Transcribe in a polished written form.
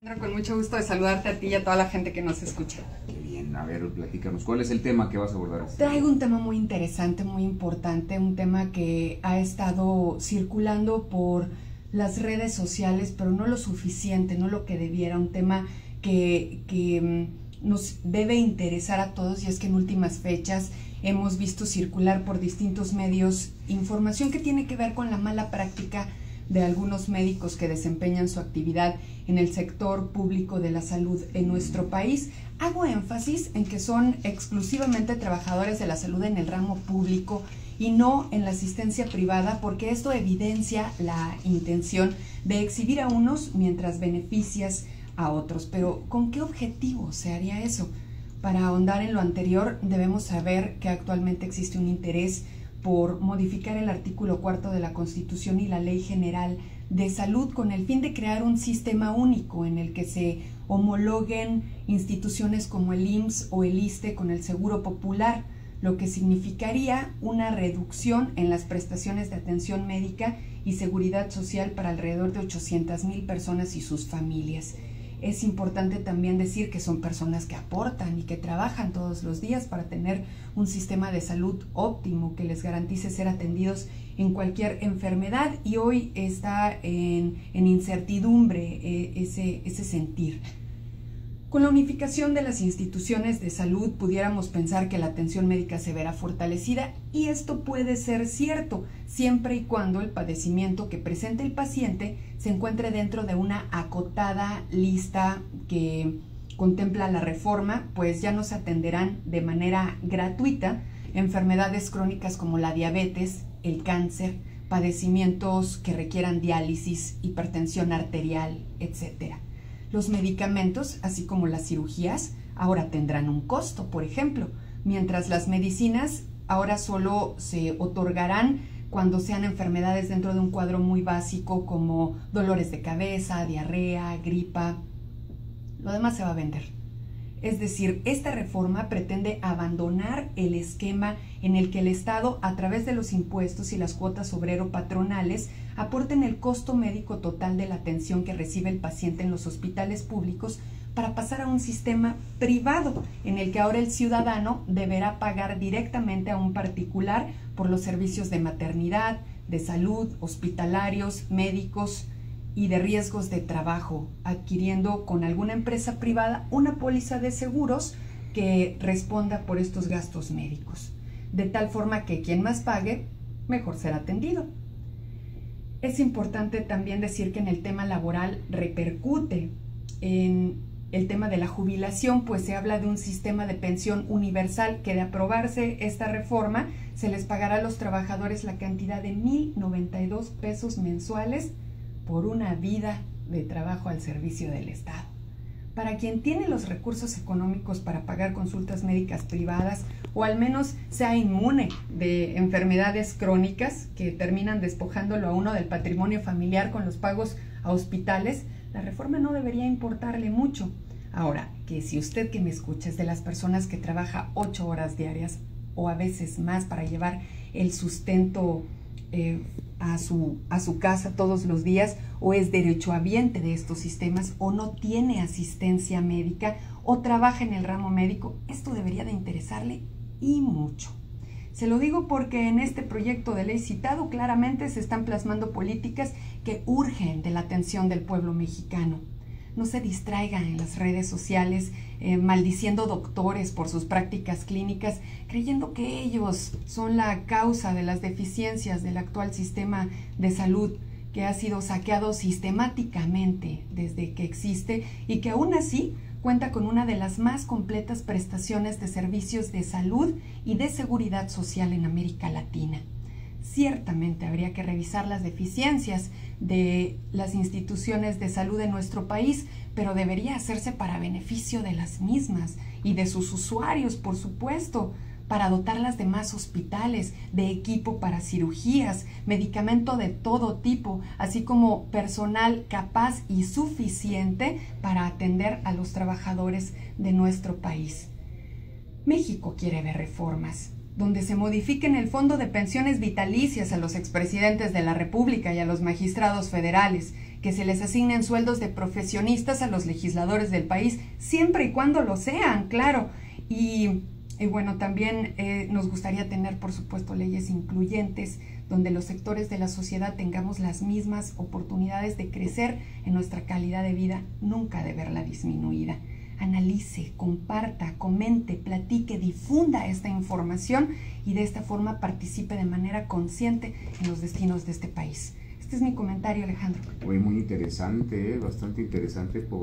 Con mucho gusto de saludarte a ti y a toda la gente que nos escucha. Qué bien, a ver, platícanos, ¿cuál es el tema que vas a abordar? Traigo un tema muy interesante, muy importante, un tema que ha estado circulando por las redes sociales, pero no lo suficiente, no lo que debiera, un tema que nos debe interesar a todos, y es que en últimas fechas hemos visto circular por distintos medios información que tiene que ver con la mala práctica de algunos médicos que desempeñan su actividad en el sector público de la salud en nuestro país. Hago énfasis en que son exclusivamente trabajadores de la salud en el ramo público y no en la asistencia privada, porque esto evidencia la intención de exhibir a unos mientras beneficias a otros. Pero ¿con qué objetivo se haría eso? Para ahondar en lo anterior, debemos saber que actualmente existe un interés por modificar el artículo 4 de la Constitución y la Ley General de Salud con el fin de crear un sistema único en el que se homologuen instituciones como el IMSS o el ISSSTE con el Seguro Popular, lo que significaría una reducción en las prestaciones de atención médica y seguridad social para alrededor de 800,000 personas y sus familias. Es importante también decir que son personas que aportan y que trabajan todos los días para tener un sistema de salud óptimo que les garantice ser atendidos en cualquier enfermedad, y hoy está en incertidumbre ese sentir. Con la unificación de las instituciones de salud pudiéramos pensar que la atención médica se verá fortalecida, y esto puede ser cierto siempre y cuando el padecimiento que presente el paciente se encuentre dentro de una acotada lista que contempla la reforma, pues ya no se atenderán de manera gratuita enfermedades crónicas como la diabetes, el cáncer, padecimientos que requieran diálisis, hipertensión arterial, etc. Los medicamentos, así como las cirugías, ahora tendrán un costo, por ejemplo, mientras las medicinas ahora solo se otorgarán cuando sean enfermedades dentro de un cuadro muy básico como dolores de cabeza, diarrea, gripa. Lo demás se va a vender. Es decir, esta reforma pretende abandonar el esquema en el que el Estado, a través de los impuestos y las cuotas obrero-patronales, aporten el costo médico total de la atención que recibe el paciente en los hospitales públicos, para pasar a un sistema privado en el que ahora el ciudadano deberá pagar directamente a un particular por los servicios de maternidad, de salud, hospitalarios, médicos y de riesgos de trabajo, adquiriendo con alguna empresa privada una póliza de seguros que responda por estos gastos médicos, de tal forma que quien más pague, mejor será atendido. Es importante también decir que en el tema laboral repercute en el tema de la jubilación, pues se habla de un sistema de pensión universal que, de aprobarse esta reforma, se les pagará a los trabajadores la cantidad de 1,092 pesos mensuales por una vida de trabajo al servicio del Estado. Para quien tiene los recursos económicos para pagar consultas médicas privadas, o al menos sea inmune de enfermedades crónicas que terminan despojándolo a uno del patrimonio familiar con los pagos a hospitales, la reforma no debería importarle mucho. Ahora, que si usted que me escucha es de las personas que trabaja 8 horas diarias o a veces más para llevar el sustento a su casa todos los días, o es derechohabiente de estos sistemas, o no tiene asistencia médica, o trabaja en el ramo médico, esto debería de interesarle y mucho. Se lo digo porque en este proyecto de ley citado claramente se están plasmando políticas que urgen de la atención del pueblo mexicano. No se distraigan en las redes sociales maldiciendo doctores por sus prácticas clínicas, creyendo que ellos son la causa de las deficiencias del actual sistema de salud, que ha sido saqueado sistemáticamente desde que existe y que aún así cuenta con una de las más completas prestaciones de servicios de salud y de seguridad social en América Latina. Ciertamente habría que revisar las deficiencias de las instituciones de salud de nuestro país, pero debería hacerse para beneficio de las mismas y de sus usuarios, por supuesto, para dotarlas de más hospitales, de equipo para cirugías, medicamento de todo tipo, así como personal capaz y suficiente para atender a los trabajadores de nuestro país. México quiere ver reformas donde se modifiquen el fondo de pensiones vitalicias a los expresidentes de la República y a los magistrados federales, que se les asignen sueldos de profesionistas a los legisladores del país, siempre y cuando lo sean, claro. Y bueno, también nos gustaría tener, por supuesto, leyes incluyentes, donde los sectores de la sociedad tengamos las mismas oportunidades de crecer en nuestra calidad de vida, nunca de verla disminuida. Analice, comparta, comente, platique, difunda esta información y de esta forma participe de manera consciente en los destinos de este país. Este es mi comentario, Alejandro. Muy interesante, bastante interesante.